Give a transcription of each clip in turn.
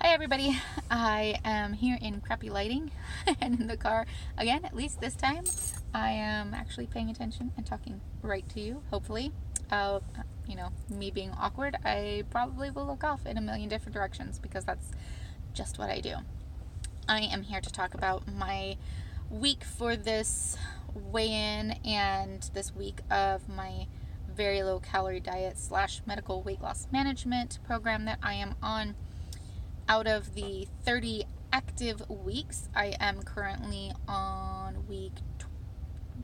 Hi everybody, I am here in crappy lighting and in the car again. At least this time I am actually paying attention and talking right to you, hopefully. Me being awkward, I probably will look off in a million different directions because that's just what I do. I am here to talk about my week for this weigh-in and this week of my very low calorie diet / medical weight loss management program that I am on. Out of the 30 active weeks, I am currently on week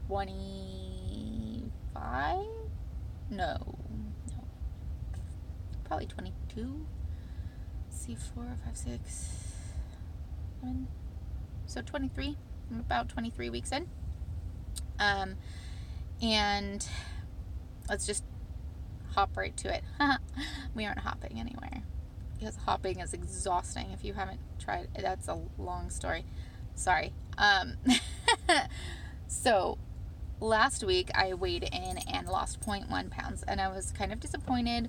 25? No, probably 22. Let's see, 4, 5, 6, 7. So 23. I'm about 23 weeks in. And let's just hop right to it. We aren't hopping anywhere, because hopping is exhausting. If you haven't tried, that's a long story. Sorry. So last week I weighed in and lost 0.1 pounds, and I was kind of disappointed,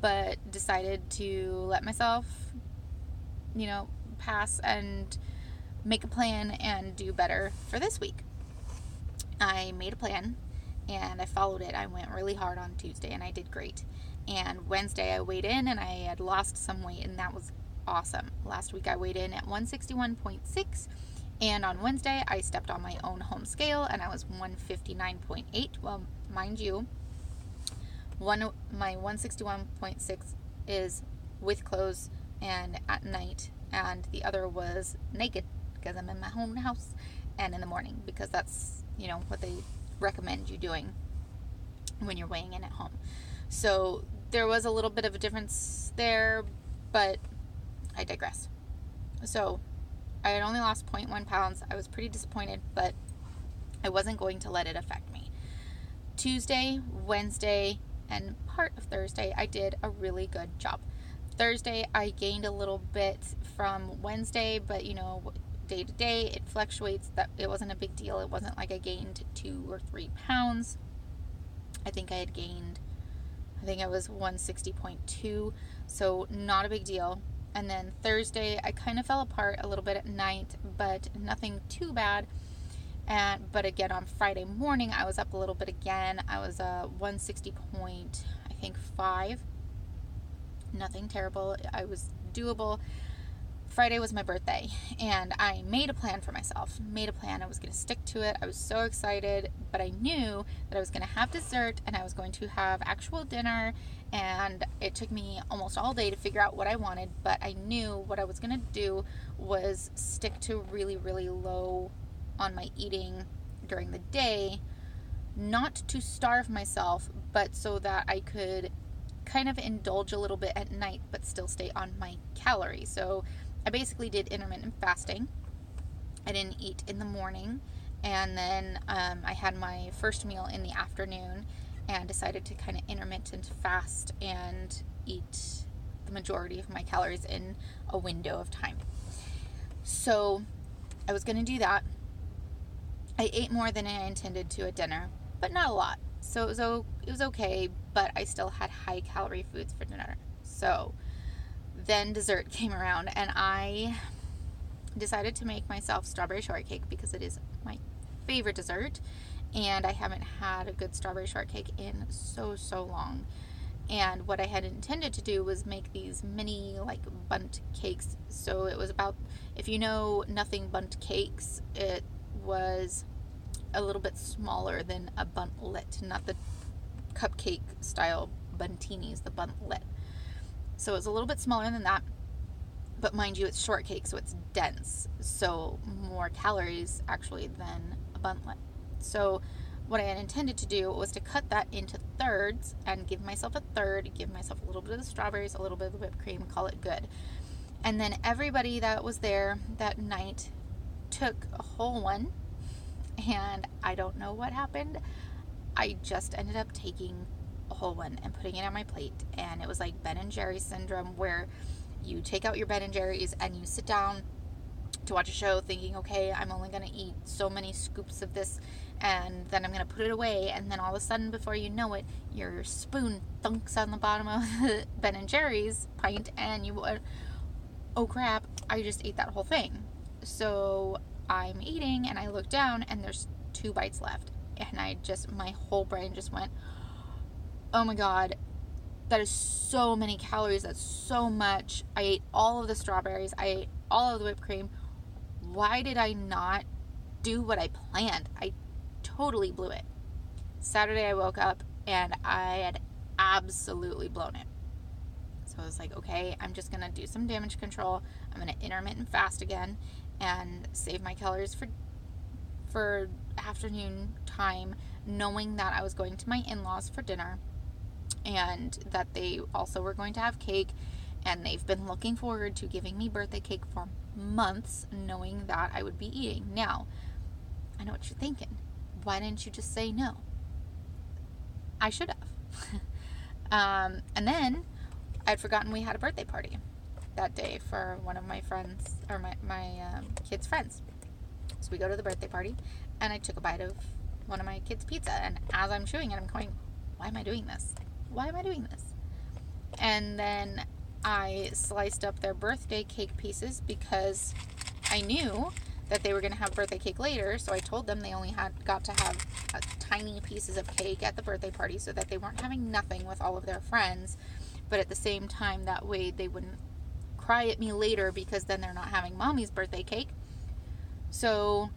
but decided to let myself, pass and make a plan and do better for this week. I made a plan and I followed it. I went really hard on Tuesday and I did great. And Wednesday I weighed in and I had lost some weight, and that was awesome. Last week I weighed in at 161.6, and on Wednesday I stepped on my own home scale and I was 159.8. Well, mind you, my 161.6 is with clothes and at night, and the other was naked because I'm in my own house, and in the morning because that's, what they recommend you doing when you're weighing in at home. So there was a little bit of a difference there, but I digress. So I had only lost 0.1 pounds. I was pretty disappointed, but I wasn't going to let it affect me. Tuesday, Wednesday, and part of Thursday, I did a really good job. Thursday, I gained a little bit from Wednesday, but day to day, it fluctuates. That it wasn't a big deal. It wasn't like I gained 2 or 3 pounds. I think I was 160.2, so not a big deal. And then Thursday, I kind of fell apart a little bit at night, but nothing too bad. But again, on Friday morning, I was up a little bit again. I was 160.5. Nothing terrible. I was doable. Friday was my birthday, and I made a plan for myself. I was going to stick to it. I was so excited, but I knew that I was going to have dessert and I was going to have actual dinner, and it took me almost all day to figure out what I wanted, but I knew what I was going to do was stick to really, really low on my eating during the day, not to starve myself, but so that I could kind of indulge a little bit at night, but still stay on my calories. So I basically did intermittent fasting. I didn't eat in the morning, and then I had my first meal in the afternoon and decided to kind of intermittent fast and eat the majority of my calories in a window of time. So I was going to do that. I ate more than I intended to at dinner, but not a lot. So it was okay, but I still had high calorie foods for dinner. So then dessert came around, and I decided to make myself strawberry shortcake because it is my favorite dessert, and I haven't had a good strawberry shortcake in so long. And what I had intended to do was make these mini bundt cakes. So it was about, if you know nothing bundt cakes, it was a little bit smaller than a buntlet, not the cupcake style buntinis, the buntlet. So it's a little bit smaller than that, but mind you, it's shortcake, so it's dense, so more calories actually than a buntlet. So what I had intended to do was to cut that into thirds and give myself a third, give myself a little bit of the strawberries, a little bit of the whipped cream, call it good. And then everybody that was there that night took a whole one, and I don't know what happened. I just ended up taking a whole one and putting it on my plate, and it was like Ben and Jerry's syndrome, where you take out your Ben and Jerry's and you sit down to watch a show thinking, okay, I'm only going to eat so many scoops of this, and then I'm going to put it away, and then all of a sudden, before you know it, your spoon thunks on the bottom of the Ben and Jerry's pint, and you oh crap, I just ate that whole thing. So I'm eating and I look down and there's 2 bites left. And my whole brain just went, oh my God, that is so many calories. That's so much. I ate all of the strawberries. I ate all of the whipped cream. Why did I not do what I planned? I totally blew it. Saturday I woke up and I had absolutely blown it. So I was like, okay, I'm just going to do some damage control. I'm going to intermittent fast again and save my calories for afternoon time, knowing that I was going to my in-laws for dinner and that they also were going to have cake, and they've been looking forward to giving me birthday cake for months, knowing that I would be eating. Now, I know what you're thinking. Why didn't you just say no? I should have. And then I'd forgotten we had a birthday party that day for one of my friends, or my kids' friends. So we go to the birthday party, and I took a bite of one of my kids' pizza, and as I'm chewing it, I'm going, why am I doing this? Why am I doing this? And then I sliced up their birthday cake pieces because I knew that they were going to have birthday cake later, so I told them they only got to have tiny pieces of cake at the birthday party so that they weren't having nothing with all of their friends, but at the same time, that way they wouldn't cry at me later because then they're not having mommy's birthday cake. So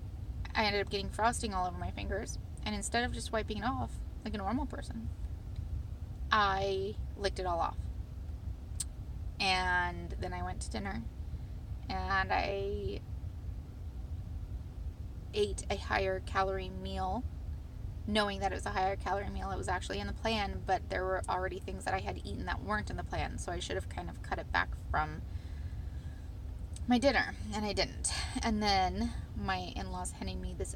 I ended up getting frosting all over my fingers, and instead of just wiping it off like a normal person, I licked it all off. And then I went to dinner, and I ate a higher calorie meal, knowing that it was a higher calorie meal. It was actually in the plan, but there were already things that I had eaten that weren't in the plan, so I should have kind of cut it back from my dinner, and I didn't. And then my in-laws handed me this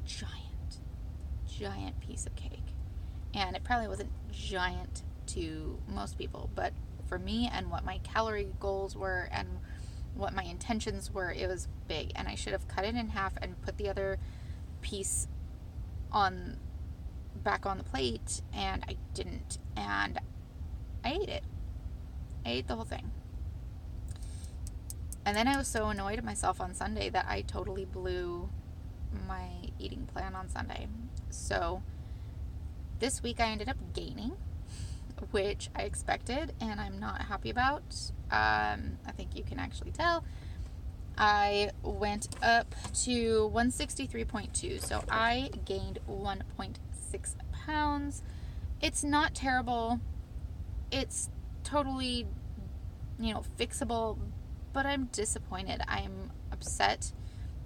giant piece of cake, and it probably wasn't giant to most people, but for me and what my calorie goals were and what my intentions were, it was big, and I should have cut it in half and put the other piece back on the plate, and I didn't, and I ate it. I ate the whole thing. And then I was so annoyed at myself on Sunday that I totally blew my eating plan on Sunday. So this week I ended up gaining, which I expected, and I'm not happy about. I think you can actually tell. I went up to 163.2, so I gained 1.6 pounds. It's not terrible. It's totally, fixable, but I'm disappointed. I'm upset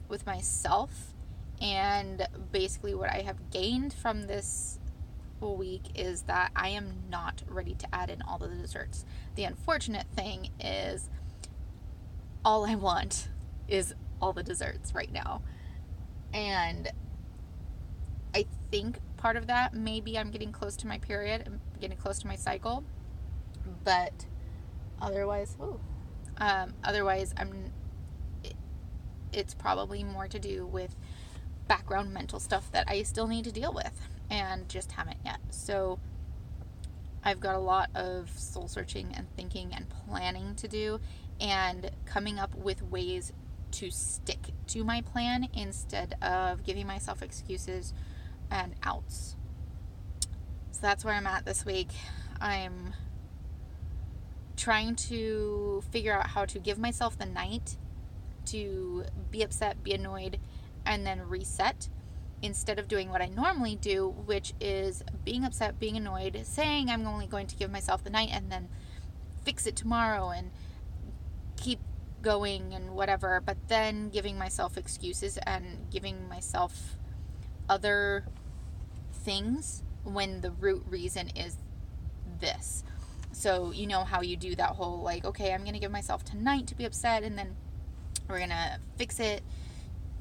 with myself, and basically what I have gained from this week is that I am not ready to add in all of the desserts. The unfortunate thing is all I want is all the desserts right now. And I think part of that, maybe I'm getting close to my period, I'm getting close to my cycle, but otherwise, it's probably more to do with background mental stuff that I still need to deal with and just haven't yet. So I've got a lot of soul searching and thinking and planning to do, and coming up with ways to stick to my plan instead of giving myself excuses and outs. So that's where I'm at this week. I'm trying to figure out how to give myself the night to be upset, be annoyed, and then reset, instead of doing what I normally do, which is being upset, being annoyed, saying I'm only going to give myself the night and then fix it tomorrow and keep going and whatever, but then giving myself excuses and giving myself other things when the root reason is this. So you know how you do that whole like, okay, I'm going to give myself tonight to be upset, and then we're going to fix it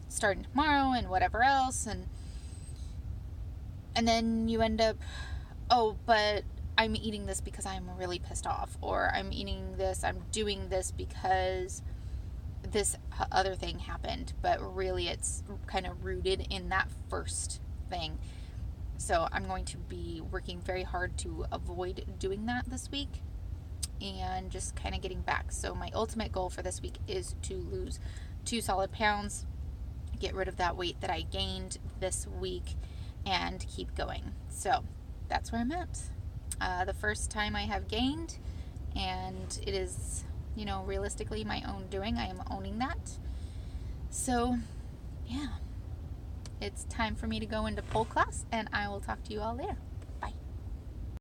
starting tomorrow and whatever else, and then you end up, oh, but I'm eating this because I'm really pissed off, or I'm doing this because this other thing happened, but really it's kind of rooted in that first thing. So I'm going to be working very hard to avoid doing that this week, and just kind of getting back. So my ultimate goal for this week is to lose 2 solid pounds, get rid of that weight that I gained this week, and keep going. So that's where I'm at. The first time I have gained, and it is, realistically my own doing. I am owning that. So, yeah, it's time for me to go into pole class, and I will talk to you all later.